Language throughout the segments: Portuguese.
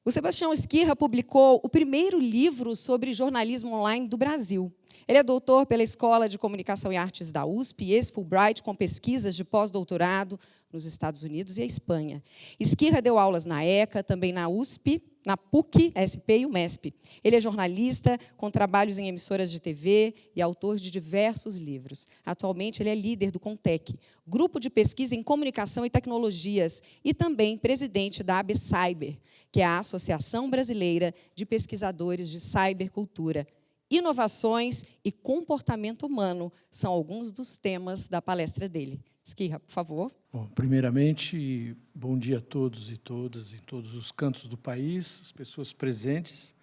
O Sebastião Esquirra publicou o primeiro livro sobre jornalismo online do Brasil. Ele é doutor pela Escola de Comunicação e Artes da USP e ex-Fulbright com pesquisas de pós-doutorado nos Estados Unidos e a Espanha. Esquirra deu aulas na ECA, também na USP, na PUC, SP e UMESP. Ele é jornalista, com trabalhos em emissoras de TV e autor de diversos livros. Atualmente, ele é líder do Contec, grupo de pesquisa em comunicação e tecnologias, e também presidente da ABCyber, que é a Associação Brasileira de Pesquisadores de Cybercultura. Inovações e comportamento humano são alguns dos temas da palestra dele. Esquirra, por favor. Bom, primeiramente, bom dia a todos e todas, em todos os cantos do país, as pessoas presentes.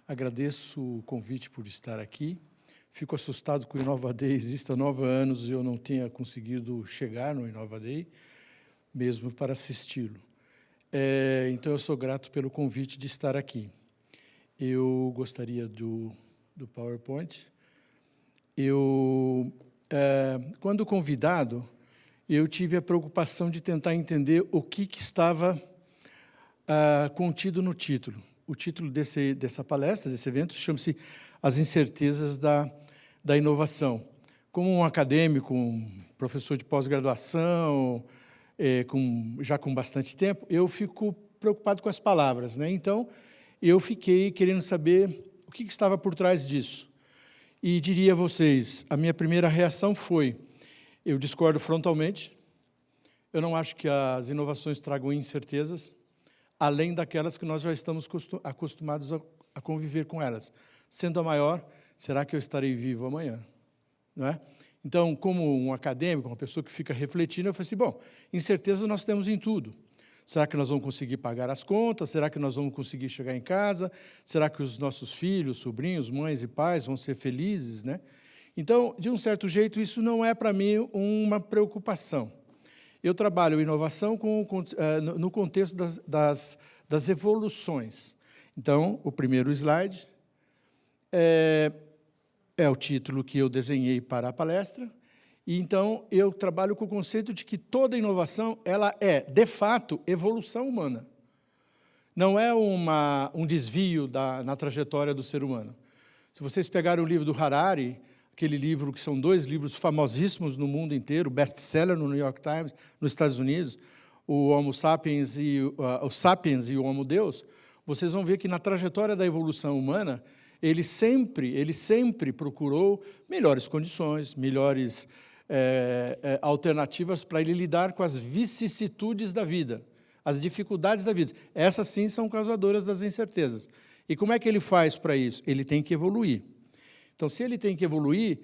Agradeço o convite por estar aqui. Fico assustado que o Inova Day existe há 9 anos e eu não tenha conseguido chegar no Inova Day, mesmo para assisti-lo. Então, eu sou grato pelo convite de estar aqui. Eu gostaria do PowerPoint. Quando convidado, eu tive a preocupação de tentar entender o que estava contido no título. O título dessa palestra, desse evento, chama-se As Incertezas da Inovação. Como um acadêmico, um professor de pós-graduação, já com bastante tempo, eu fico preocupado com as palavras, né? Então, eu fiquei querendo saber o que estava por trás disso. E diria a vocês, a minha primeira reação foi: eu discordo frontalmente, eu não acho que as inovações tragam incertezas, além daquelas que nós já estamos acostumados a conviver com elas. Sendo a maior, será que eu estarei vivo amanhã? Não é? Então, como um acadêmico, uma pessoa que fica refletindo, eu falei assim, bom, incertezas nós temos em tudo. Será que nós vamos conseguir pagar as contas? Será que nós vamos conseguir chegar em casa? Será que os nossos filhos, sobrinhos, mães e pais vão ser felizes, né? Então, de um certo jeito, isso não é, para mim, uma preocupação. Eu trabalho inovação no contexto das evoluções. Então, o primeiro slide é o título que eu desenhei para a palestra. E, então, eu trabalho com o conceito de que toda inovação ela é, de fato, evolução humana. Não é um desvio na trajetória do ser humano. Se vocês pegarem o livro do Harari, aquele livro que são 2 livros famosíssimos no mundo inteiro, best-seller no New York Times, nos Estados Unidos, o Homo Sapiens o Sapiens e o Homo Deus, vocês vão ver que na trajetória da evolução humana, ele sempre procurou melhores condições, melhores alternativas para ele lidar com as vicissitudes da vida, as dificuldades da vida. Essas, sim, são causadoras das incertezas. E como é que ele faz para isso? Ele tem que evoluir. Então, se ele tem que evoluir,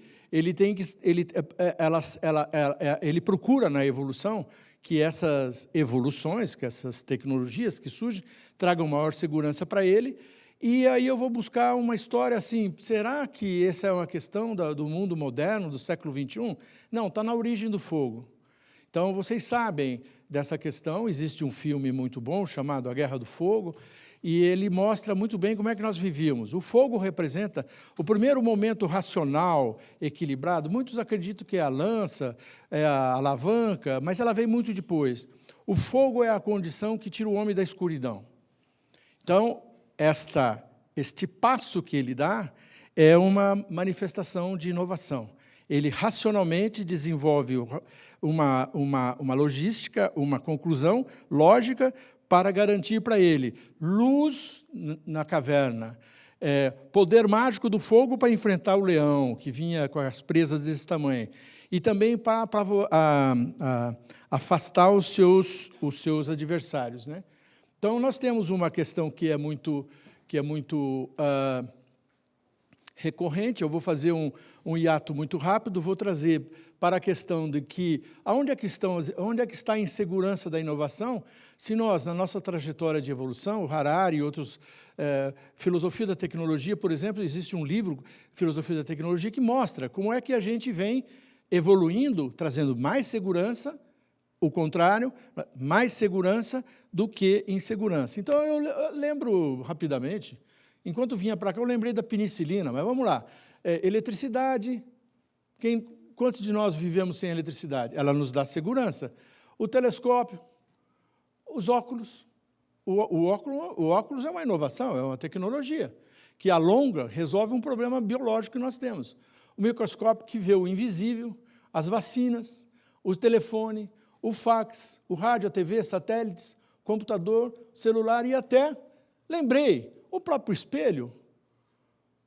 ele procura na evolução que essas evoluções, que essas tecnologias que surgem, tragam maior segurança para ele. E aí eu vou buscar uma história assim, será que essa é uma questão do mundo moderno, do século XXI? Não, está na origem do fogo. Então, vocês sabem dessa questão, existe um filme muito bom chamado A Guerra do Fogo, e ele mostra muito bem como é que nós vivíamos. O fogo representa o primeiro momento racional, equilibrado. Muitos acreditam que é a lança, é a alavanca, mas ela vem muito depois. O fogo é a condição que tira o homem da escuridão. Então, este passo que ele dá é uma manifestação de inovação. Ele racionalmente desenvolve uma logística, uma conclusão lógica para garantir para ele luz na caverna, poder mágico do fogo para enfrentar o leão, que vinha com as presas desse tamanho, e também para afastar os seus adversários, né? Então, nós temos uma questão que é muito recorrente. Eu vou fazer um hiato muito rápido, vou trazer para a questão de que onde é que está a insegurança da inovação, se nós, na nossa trajetória de evolução, o Harari e outros, Filosofia da Tecnologia, por exemplo, existe um livro, Filosofia da Tecnologia, que mostra como é que a gente vem evoluindo, trazendo mais segurança, o contrário, mais segurança do que insegurança. Então, eu lembro rapidamente, enquanto vinha para cá, eu lembrei da penicilina, mas vamos lá. Eletricidade, quantos de nós vivemos sem eletricidade? Ela nos dá segurança. O telescópio, os óculos, O óculos é uma inovação, é uma tecnologia, que a longa resolve um problema biológico que nós temos. O microscópio que vê o invisível, as vacinas, o telefone, o fax, o rádio, a TV, satélites, computador, celular e até, lembrei, o próprio espelho.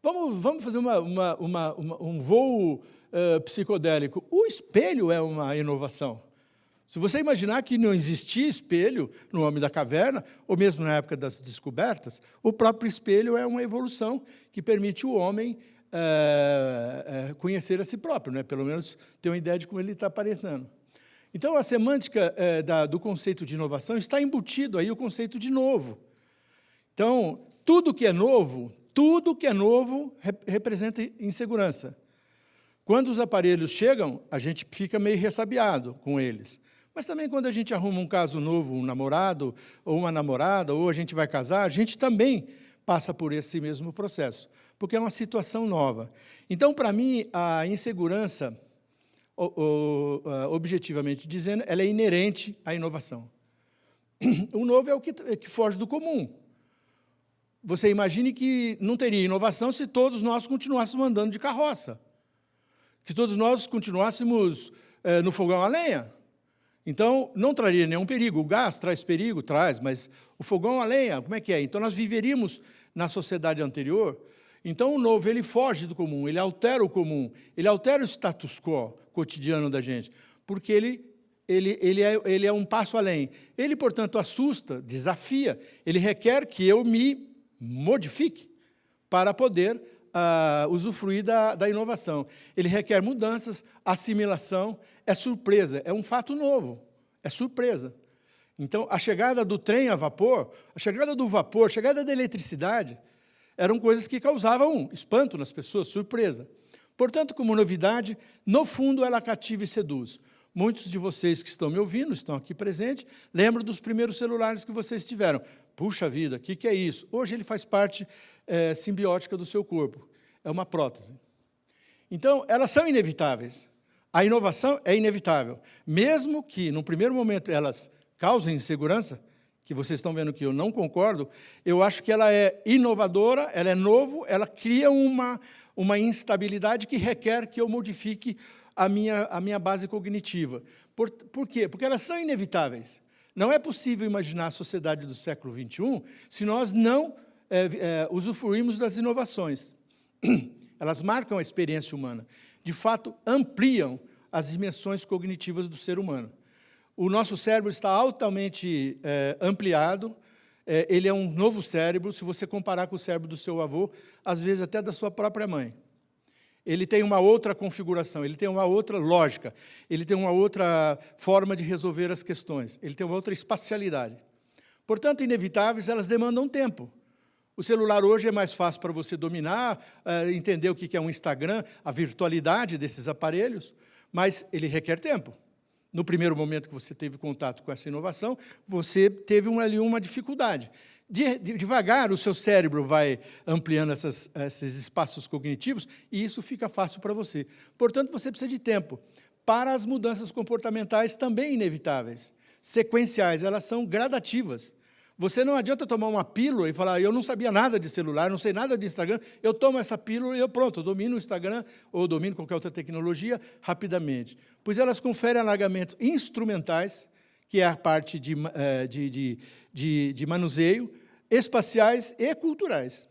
Vamos fazer um voo psicodélico. O espelho é uma inovação. Se você imaginar que não existia espelho no Homem da Caverna, ou mesmo na época das descobertas, o próprio espelho é uma evolução que permite o homem conhecer a si próprio, né? Pelo menos ter uma ideia de como ele está aparentando. Então, a semântica do conceito de inovação está embutido aí o conceito de novo. Então, tudo que é novo representa insegurança. Quando os aparelhos chegam, a gente fica meio ressabiado com eles. Mas também quando a gente arruma um caso novo, um namorado, ou uma namorada, ou a gente vai casar, a gente também passa por esse mesmo processo, porque é uma situação nova. Então, para mim, a insegurança, objetivamente dizendo, ela é inerente à inovação. O novo é o que foge do comum. Você imagine que não teria inovação se todos nós continuássemos andando de carroça, que todos nós continuássemos no fogão a lenha. Então, não traria nenhum perigo. O gás traz perigo? Traz, mas o fogão a lenha, como é que é? Então, nós viveríamos na sociedade anterior. Então, o novo, ele foge do comum, ele altera o comum, ele altera o status quo cotidiano da gente, porque ele é um passo além. Ele, portanto, assusta, desafia, ele requer que eu me modifique para poder usufruir da inovação. Ele requer mudanças, assimilação, é surpresa, é um fato novo, é surpresa. Então, a chegada do trem a vapor, a chegada do vapor, a chegada da eletricidade, eram coisas que causavam espanto nas pessoas, surpresa. Portanto, como novidade, no fundo, ela cativa e seduz. Muitos de vocês que estão me ouvindo, estão aqui presentes, lembram dos primeiros celulares que vocês tiveram. Puxa vida, o que é isso? Hoje ele faz parte simbiótica do seu corpo. É uma prótese. Então, elas são inevitáveis. A inovação é inevitável. Mesmo que, no primeiro momento, elas causem insegurança, que vocês estão vendo que eu não concordo, eu acho que ela é inovadora, ela é novo, ela cria uma instabilidade que requer que eu modifique a minha base cognitiva. Por quê? Porque elas são inevitáveis. Não é possível imaginar a sociedade do século XXI se nós não usufruirmos das inovações. Elas marcam a experiência humana. De fato, ampliam as dimensões cognitivas do ser humano. O nosso cérebro está altamente ampliado, ele é um novo cérebro, se você comparar com o cérebro do seu avô, às vezes até da sua própria mãe. Ele tem uma outra configuração, ele tem uma outra lógica, ele tem uma outra forma de resolver as questões, ele tem uma outra espacialidade. Portanto, inevitáveis, elas demandam tempo. O celular hoje é mais fácil para você dominar, entender o que é um Instagram, a virtualidade desses aparelhos, mas ele requer tempo. No primeiro momento que você teve contato com essa inovação, você teve ali uma dificuldade. Devagar, o seu cérebro vai ampliando esses espaços cognitivos e isso fica fácil para você. Portanto, você precisa de tempo. Para as mudanças comportamentais também inevitáveis, sequenciais, elas são gradativas. Você não adianta tomar uma pílula e falar, eu não sabia nada de celular, não sei nada de Instagram, eu tomo essa pílula e eu domino o Instagram ou domino qualquer outra tecnologia rapidamente. Pois elas conferem alargamentos instrumentais, que é a parte de manuseio, espaciais e culturais.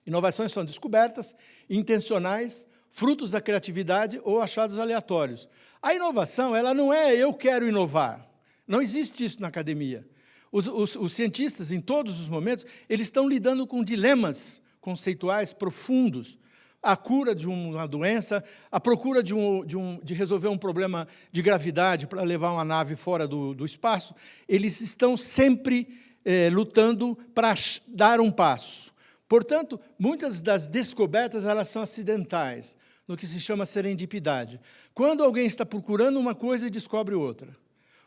Inovações são descobertas, intencionais, frutos da criatividade ou achados aleatórios. A inovação, ela não é eu quero inovar. Não existe isso na academia. Os cientistas, em todos os momentos, eles estão lidando com dilemas conceituais profundos. A cura de uma doença, a procura de resolver um problema de gravidade para levar uma nave fora do espaço, eles estão sempre lutando para dar um passo. Portanto, muitas das descobertas elas são acidentais, no que se chama serendipidade. Quando alguém está procurando uma coisa e descobre outra.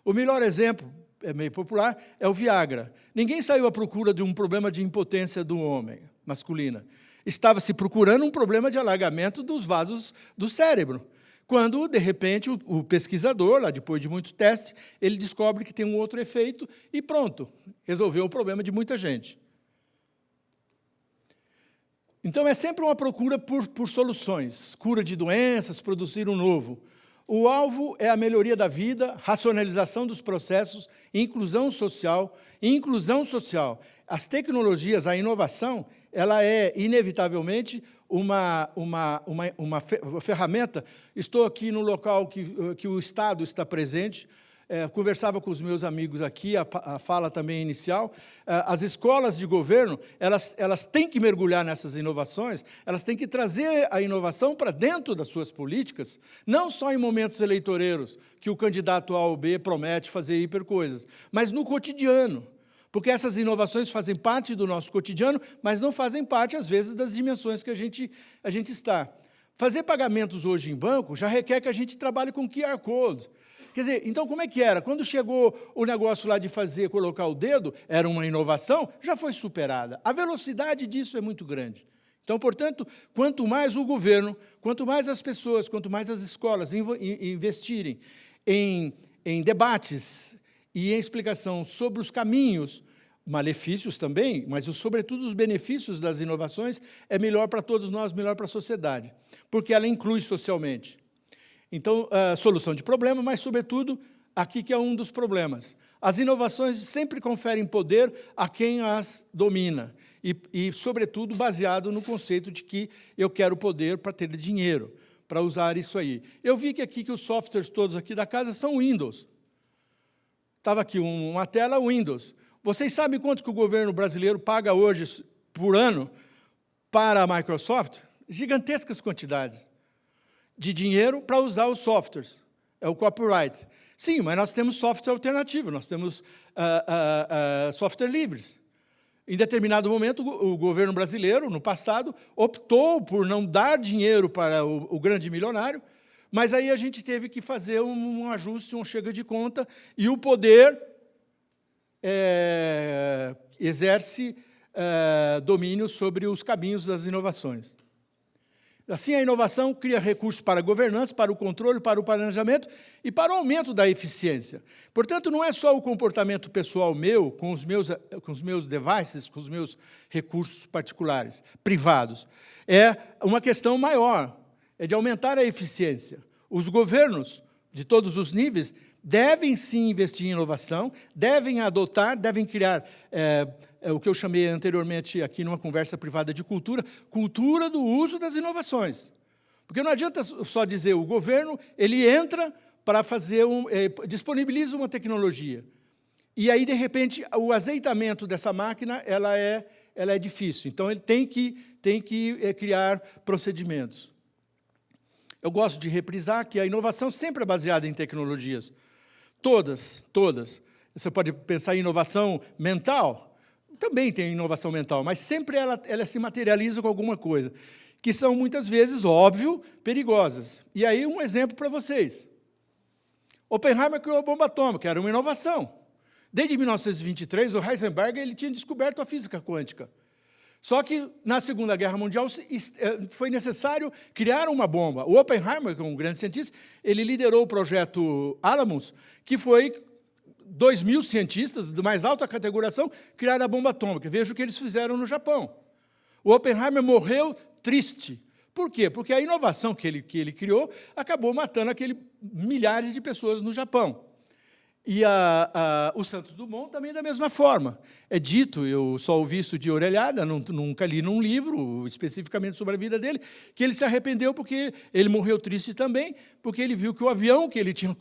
O melhor exemplo, é meio popular, é o Viagra. Ninguém saiu à procura de um problema de impotência do homem, masculina. Estava se procurando um problema de alargamento dos vasos do cérebro. Quando, de repente, o pesquisador, lá depois de muito teste, ele descobre que tem um outro efeito e pronto, resolveu o problema de muita gente. Então, é sempre uma procura por soluções, cura de doenças, produzir um novo. O alvo é a melhoria da vida, racionalização dos processos, inclusão social. As tecnologias, a inovação, ela é, inevitavelmente, uma ferramenta. Estou aqui no local que o Estado está presente, conversava com os meus amigos aqui, a fala também inicial, as escolas de governo, elas têm que mergulhar nessas inovações, elas têm que trazer a inovação para dentro das suas políticas, não só em momentos eleitoreiros, que o candidato A ou B promete fazer hiper coisas, mas no cotidiano, porque essas inovações fazem parte do nosso cotidiano, mas não fazem parte, às vezes, das dimensões que a gente está. Fazer pagamentos hoje em banco já requer que a gente trabalhe com QR Code. Quer dizer, então como é que era? Quando chegou o negócio lá de colocar o dedo, era uma inovação, já foi superada. A velocidade disso é muito grande. Então, portanto, quanto mais o governo, quanto mais as pessoas, quanto mais as escolas investirem em debates e em explicação sobre os caminhos, malefícios também, mas, sobretudo, os benefícios das inovações, é melhor para todos nós, melhor para a sociedade, porque ela inclui socialmente. Então, solução de problema, mas, sobretudo, aqui que é um dos problemas. As inovações sempre conferem poder a quem as domina, e sobretudo, baseado no conceito de que eu quero poder para ter dinheiro, para usar isso aí. Eu vi que os softwares todos aqui da casa são Windows. Estava aqui uma tela Windows. Vocês sabem quanto que o governo brasileiro paga hoje, por ano, para a Microsoft? Gigantescas quantidades de dinheiro para usar os softwares, é o copyright. Sim, mas nós temos software alternativo, nós temos software livres. Em determinado momento, o governo brasileiro, no passado, optou por não dar dinheiro para o grande milionário, mas aí a gente teve que fazer um ajuste, um chega de conta, e o poder exerce domínio sobre os caminhos das inovações. Assim, a inovação cria recursos para a governança, para o controle, para o planejamento e para o aumento da eficiência. Portanto, não é só o comportamento pessoal meu, com os meus devices, com os meus recursos particulares, privados. É uma questão maior, é de aumentar a eficiência. Os governos, de todos os níveis, devem, sim, investir em inovação, devem adotar, devem criar o que eu chamei anteriormente aqui numa conversa privada de cultura do uso das inovações. Porque não adianta só dizer, o governo, ele entra para fazer disponibiliza uma tecnologia. E aí, de repente, o azeitamento dessa máquina, ela é difícil. Então, ele tem que criar procedimentos. Eu gosto de reprisar que a inovação sempre é baseada em tecnologias. Todas. Você pode pensar em inovação mental, também tem inovação mental, mas sempre ela se materializa com alguma coisa, que são, muitas vezes, óbvio, perigosas. E aí, um exemplo para vocês. Oppenheimer criou a bomba atômica, era uma inovação. Desde 1923, o Heisenberg ele tinha descoberto a física quântica. Só que, na Segunda Guerra Mundial, foi necessário criar uma bomba. O Oppenheimer, que é um grande cientista, ele liderou o projeto Alamos, que foi 2.000 cientistas, de mais alta categorização, criaram a bomba atômica. Veja o que eles fizeram no Japão. O Oppenheimer morreu triste. Por quê? Porque a inovação que ele criou acabou matando milhares de pessoas no Japão. E o Santos Dumont também da mesma forma. É dito, eu só ouvi isso de orelhada, nunca li num livro, especificamente sobre a vida dele, que ele se arrependeu porque ele morreu triste também, porque ele viu que o avião que ele tinha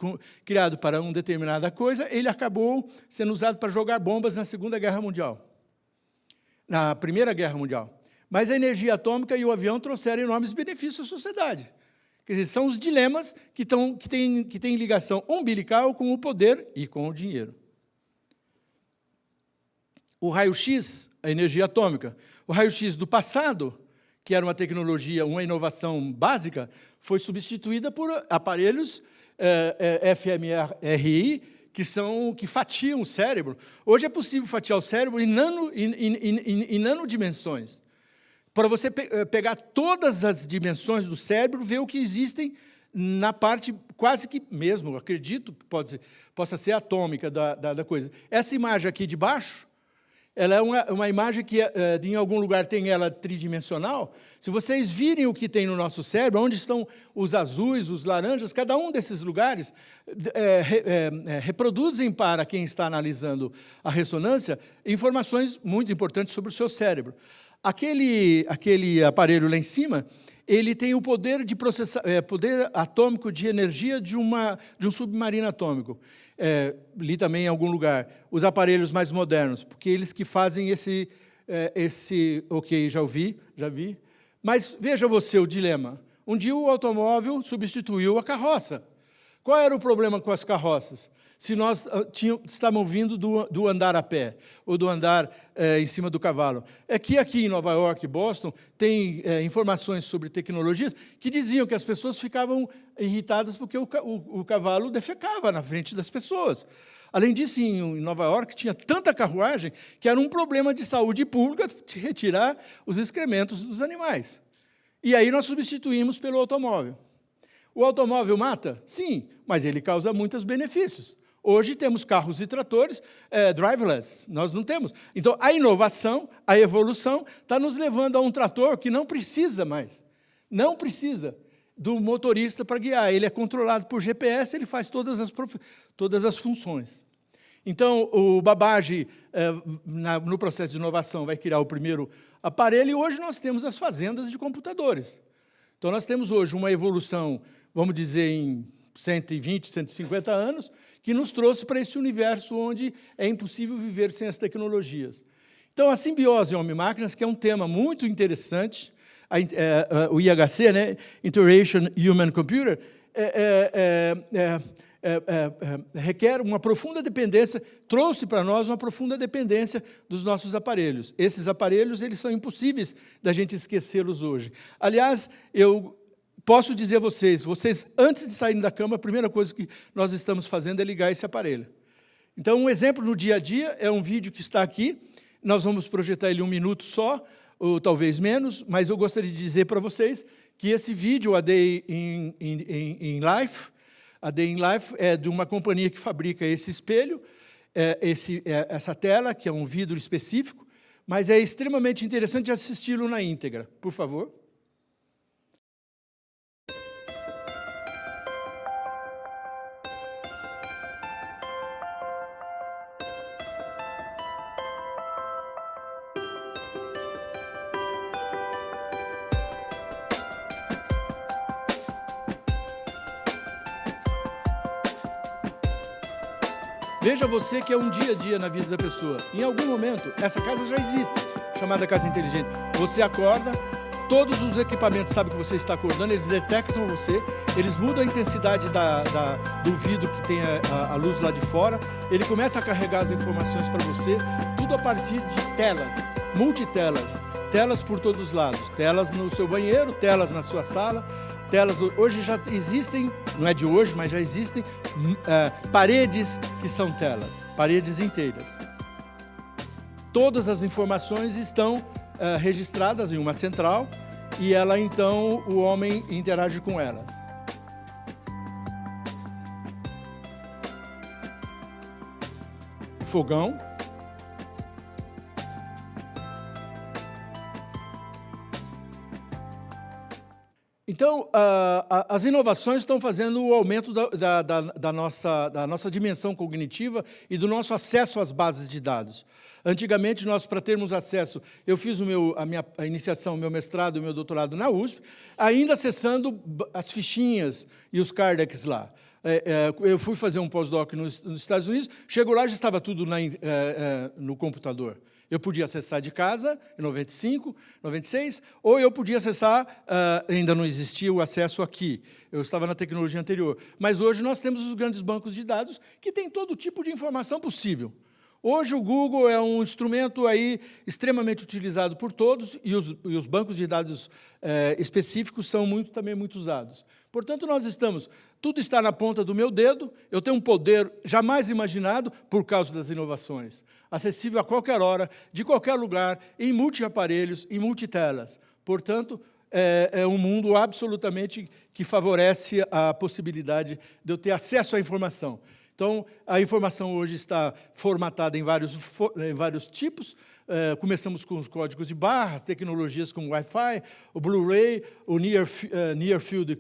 criado para uma determinada coisa, ele acabou sendo usado para jogar bombas na Segunda Guerra Mundial, na Primeira Guerra Mundial. Mas a energia atômica e o avião trouxeram enormes benefícios à sociedade. Quer dizer, são os dilemas que têm ligação umbilical com o poder e com o dinheiro. O raio-x, a energia atômica. O raio-x do passado, que era uma tecnologia, uma inovação básica, foi substituída por aparelhos fMRI, que fatiam o cérebro. Hoje é possível fatiar o cérebro em nanodimensões. Para você pegar todas as dimensões do cérebro, ver o que existem na parte quase que mesmo, acredito que possa ser atômica da coisa. Essa imagem aqui de baixo, ela é uma imagem que, em algum lugar, tem ela tridimensional. Se vocês virem o que tem no nosso cérebro, onde estão os azuis, os laranjas, cada um desses lugares reproduzem para quem está analisando a ressonância informações muito importantes sobre o seu cérebro. Aquele aparelho lá em cima, ele tem o poder de processar, poder atômico de energia de um submarino atômico. Li também em algum lugar, os aparelhos mais modernos, porque eles que fazem esse ok, já vi. Mas veja você o dilema. Um dia o automóvel substituiu a carroça. Qual era o problema com as carroças? Se nós estávamos vindo do andar a pé, ou do andar em cima do cavalo. É que aqui em Nova York, Boston, tem informações sobre tecnologias que diziam que as pessoas ficavam irritadas porque o cavalo defecava na frente das pessoas. Além disso, em Nova York, tinha tanta carruagem que era um problema de saúde pública de retirar os excrementos dos animais. E aí nós substituímos pelo automóvel. O automóvel mata? Sim, mas ele causa muitos benefícios. Hoje temos carros e tratores driverless, nós não temos. Então, a inovação, a evolução, está nos levando a um trator que não precisa mais. Não precisa do motorista para guiar. Ele é controlado por GPS, ele faz todas as funções. Então, o Babbage, no processo de inovação, vai criar o primeiro aparelho, e hoje nós temos as fazendas de computadores. Então, nós temos hoje uma evolução, vamos dizer, em 120, 150 anos, que nos trouxe para esse universo onde é impossível viver sem as tecnologias. Então, a simbiose homem-máquinas, que é um tema muito interessante, o IHC, né, Interaction Human Computer, requer uma profunda dependência, trouxe para nós uma profunda dependência dos nossos aparelhos. Esses aparelhos, eles são impossíveis da gente esquecê-los hoje. Aliás, eu posso dizer a vocês, antes de saírem da cama, a primeira coisa que nós estamos fazendo é ligar esse aparelho. Então, um exemplo no dia a dia é um vídeo que está aqui, nós vamos projetar ele 1 minuto só, ou talvez menos, mas eu gostaria de dizer para vocês que esse vídeo, A Day in Life, a Day in Life é de uma companhia que fabrica esse espelho, essa tela, que é um vidro específico, mas é extremamente interessante assisti-lo na íntegra. Por favor. Veja você que é um dia a dia na vida da pessoa. Em algum momento, essa casa já existe, chamada casa inteligente. Você acorda, todos os equipamentos sabem que você está acordando, eles detectam você, eles mudam a intensidade do vidro que tem a luz lá de fora, ele começa a carregar as informações para você, tudo a partir de telas, multitelas, telas por todos os lados, telas no seu banheiro, telas na sua sala, telas, hoje já existem, não é de hoje, mas já existem paredes que são telas, paredes inteiras. Todas as informações estão registradas em uma central e ela, então, o homem interage com elas. Fogão. Então, as inovações estão fazendo o aumento da nossa dimensão cognitiva e do nosso acesso às bases de dados. Antigamente, nós, para termos acesso, eu fiz a minha iniciação, o meu mestrado e o meu doutorado na USP, ainda acessando as fichinhas e os cardex lá. Eu fui fazer um pós-doc nos Estados Unidos, chego lá, já estava tudo no computador. Eu podia acessar de casa, em 95, 96, ou eu podia acessar, ainda não existia o acesso aqui, eu estava na tecnologia anterior. Mas hoje nós temos os grandes bancos de dados que têm todo tipo de informação possível. Hoje o Google é um instrumento aí extremamente utilizado por todos e os bancos de dados específicos são também muito usados. Portanto, tudo está na ponta do meu dedo, eu tenho um poder jamais imaginado por causa das inovações, acessível a qualquer hora, de qualquer lugar, em multiaparelhos, em multitelas. Portanto, é um mundo absolutamente que favorece a possibilidade de eu ter acesso à informação. Então, a informação hoje está formatada em vários tipos. Começamos com os códigos de barras, tecnologias como Wi-Fi, o Blu-ray, o Near Field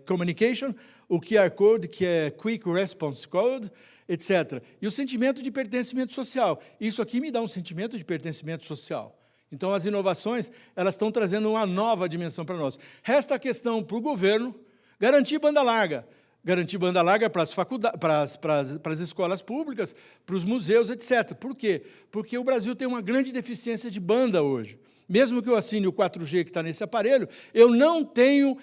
Communication, o QR Code, que é Quick Response Code, etc. E o sentimento de pertencimento social. Isso aqui me dá um sentimento de pertencimento social. Então, as inovações, elas estão trazendo uma nova dimensão para nós. Resta a questão para o governo garantir banda larga. Garantir banda larga para as faculdades, para as escolas públicas, para os museus, etc. Por quê? Porque o Brasil tem uma grande deficiência de banda hoje. Mesmo que eu assine o 4G que está nesse aparelho, eu não tenho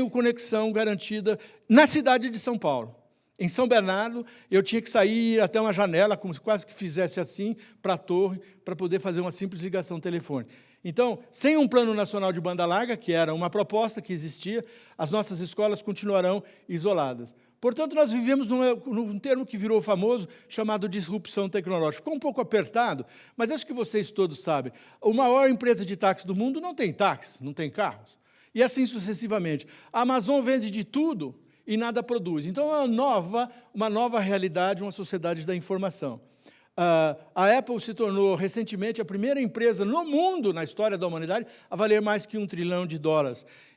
conexão garantida na cidade de São Paulo. Em São Bernardo, eu tinha que sair até uma janela, como se quase que fizesse assim, para a torre, para poder fazer uma simples ligação telefônica. Então, sem um plano nacional de banda larga, que era uma proposta que existia, as nossas escolas continuarão isoladas. Portanto, nós vivemos num termo que virou famoso, chamado disrupção tecnológica. Ficou um pouco apertado, mas acho que vocês todos sabem. A maior empresa de táxi do mundo não tem táxi, não tem carros. E assim sucessivamente. A Amazon vende de tudo e nada produz. Então, é uma nova realidade, uma sociedade da informação. A Apple se tornou, recentemente, a primeira empresa no mundo, na história da humanidade, a valer mais que $1 trilhão.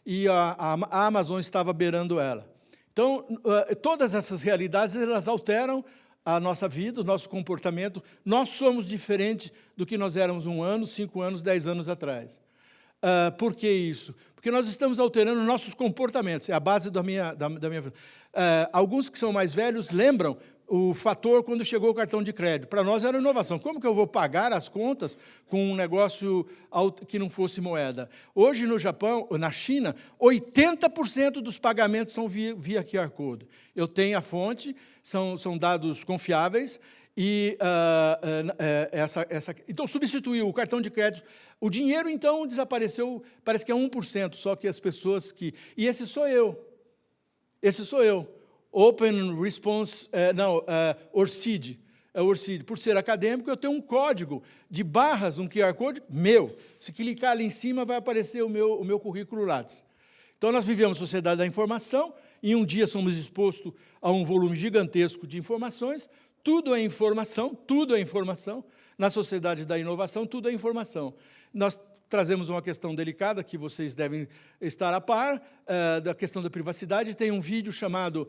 E a Amazon estava beirando ela. Então, todas essas realidades, elas alteram a nossa vida, o nosso comportamento. Nós somos diferentes do que nós éramos 1 ano, 5 anos, 10 anos atrás. Por que isso? Porque nós estamos alterando nossos comportamentos. É a base da minha vida. Alguns que são mais velhos lembram o fator quando chegou o cartão de crédito. Para nós era inovação. Como que eu vou pagar as contas com um negócio que não fosse moeda? Hoje, no Japão, na China, 80% dos pagamentos são via QR Code. Eu tenho a fonte, são dados confiáveis, e então substituiu o cartão de crédito. O dinheiro, então, desapareceu, parece que é 1%, só que as pessoas que... E esse sou eu. Open Response, ORCID. ORCID. Por ser acadêmico, eu tenho um código de barras, um QR Code meu. Se clicar ali em cima, vai aparecer o meu currículo Lattes. Então, nós vivemos sociedade da informação, e um dia somos expostos a um volume gigantesco de informações. Tudo é informação, tudo é informação. Na sociedade da inovação, tudo é informação. Nós trazemos uma questão delicada, que vocês devem estar a par, da questão da privacidade. Tem um vídeo chamado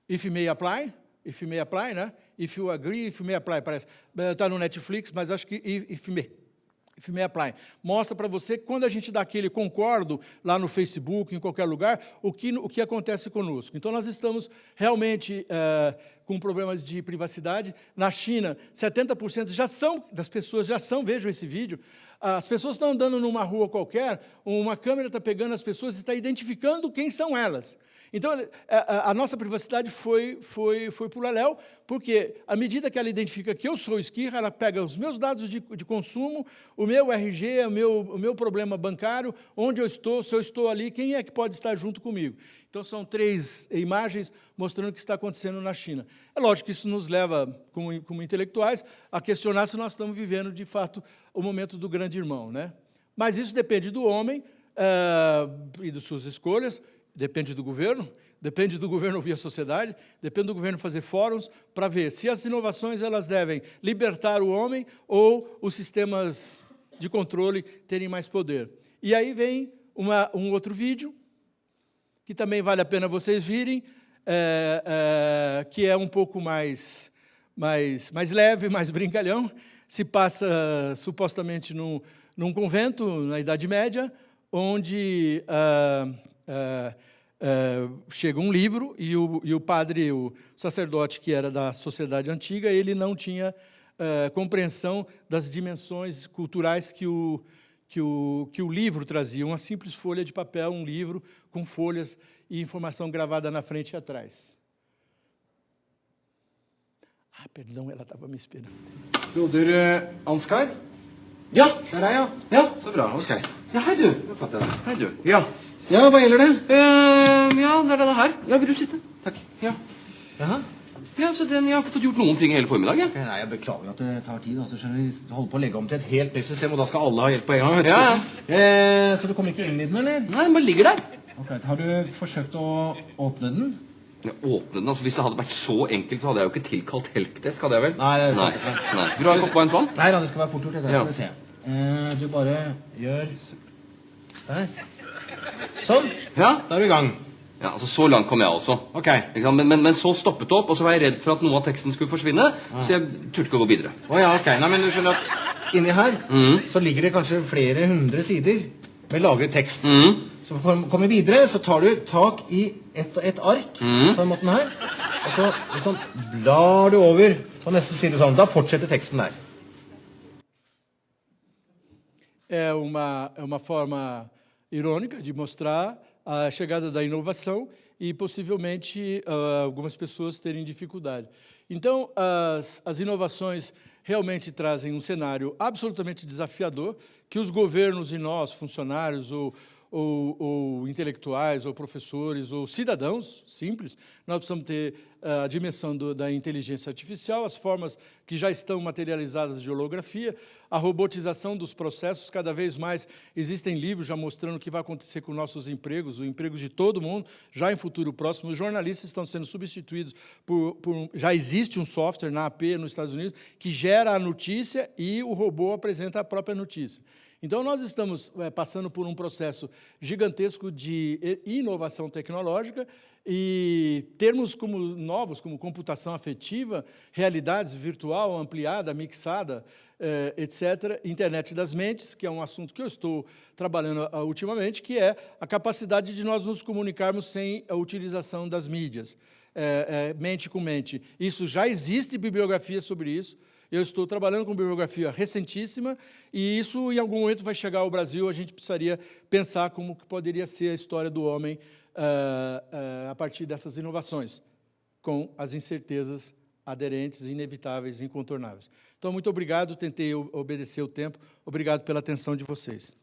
If May Apply, né? If You Agree, If May Apply, parece. Está no Netflix, mas acho que If May Apply. Mostra para você que quando a gente dá aquele concordo lá no Facebook, em qualquer lugar, o que acontece conosco. Então, nós estamos realmente com problemas de privacidade. Na China, 70% das pessoas já são, vejam esse vídeo, as pessoas estão andando numa rua qualquer, uma câmera está pegando as pessoas e está identificando quem são elas. Então, a nossa privacidade foi para o leléu, porque, à medida que ela identifica que eu sou Esquirra, ela pega os meus dados de consumo, o meu RG, o meu problema bancário, onde eu estou, se eu estou ali, quem é que pode estar junto comigo? Então, são 3 imagens mostrando o que está acontecendo na China. É lógico que isso nos leva, como intelectuais, a questionar se nós estamos vivendo, de fato, o momento do grande irmão, né? Mas isso depende do homem e das suas escolhas. Depende do governo ouvir a sociedade, depende do governo fazer fóruns para ver se as inovações elas devem libertar o homem ou os sistemas de controle terem mais poder. E aí vem um outro vídeo, que também vale a pena vocês virem, que é um pouco mais leve, mais brincalhão, se passa supostamente num convento, na Idade Média, onde... chega um livro e o padre, o sacerdote que era da sociedade antiga, ele não tinha compreensão das dimensões culturais que o livro trazia. Uma simples folha de papel, um livro com folhas e informação gravada na frente e atrás. Perdão, ela estava me esperando. Broder Ansgar? Ja, der er jeg. Ja, så bra, ok. Ja, hei du. Hei du. Ja. Ja, hva gjelder det? Ja, det er det her. Ja, vil du sitte? Takk. Ja. Jaha. Ja, så jeg har ikke fått gjort noen ting hele formiddagen. Ok, nei, jeg beklager at det tar tid. Altså, skjønner du, vi holder på å legge om til et helt nytt system, og da skal alle ha hjelp på en gang. Vet du. Ja. Så du kommer ikke inn i den, eller? Nei, den bare ligger der. Ok, har du forsøkt å åpne den? Ja, åpne den, altså hvis det hadde vært så enkelt, så hadde jeg jo ikke tilkalt helpdesk, hadde jeg vel? Nei, det er Nei. sant. Nei. Vil du ha en kopp varmt vann? Nei, da, det skal være fort gjort. Det Ja. skal vi se. Du bare gjør der. Sånn. Ja. Da er du i gang. Ja, altså så langt kom jeg også. Ok. Ikke sant? Men så stoppet det opp, og så var jeg redd for at noe av teksten skulle forsvinne, så jeg turte ikke å gå videre. Åja, ok. Nei, men du skjønner at inni her så ligger det kanskje flere hundre sider med lagret tekst. Så for å komme videre så tar du tak i et ark på den måten her, og så liksom blar du over på neste side sånn. Da fortsetter teksten der. É uma forma irônica de mostrar a chegada da inovação e, possivelmente, algumas pessoas terem dificuldade. Então, as inovações realmente trazem um cenário absolutamente desafiador que os governos e nós, funcionários ou intelectuais, ou professores, ou cidadãos simples, nós precisamos ter a dimensão da inteligência artificial, as formas que já estão materializadas de holografia, a robotização dos processos, cada vez mais existem livros já mostrando o que vai acontecer com nossos empregos, os empregos de todo mundo, já em futuro próximo. Os jornalistas estão sendo substituídos já existe um software na AP, nos Estados Unidos, que gera a notícia e o robô apresenta a própria notícia. Então, nós estamos passando por um processo gigantesco de inovação tecnológica e termos como computação afetiva, realidade virtual ampliada, mixada, etc., internet das mentes, que é um assunto que eu estou trabalhando ultimamente, que é a capacidade de nós nos comunicarmos sem a utilização das mídias, mente com mente. Isso já existe bibliografia sobre isso. Eu estou trabalhando com bibliografia recentíssima e isso, em algum momento, vai chegar ao Brasil. A gente precisaria pensar como que poderia ser a história do homem a partir dessas inovações, com as incertezas aderentes, inevitáveis, incontornáveis. Então, muito obrigado. Tentei obedecer o tempo. Obrigado pela atenção de vocês.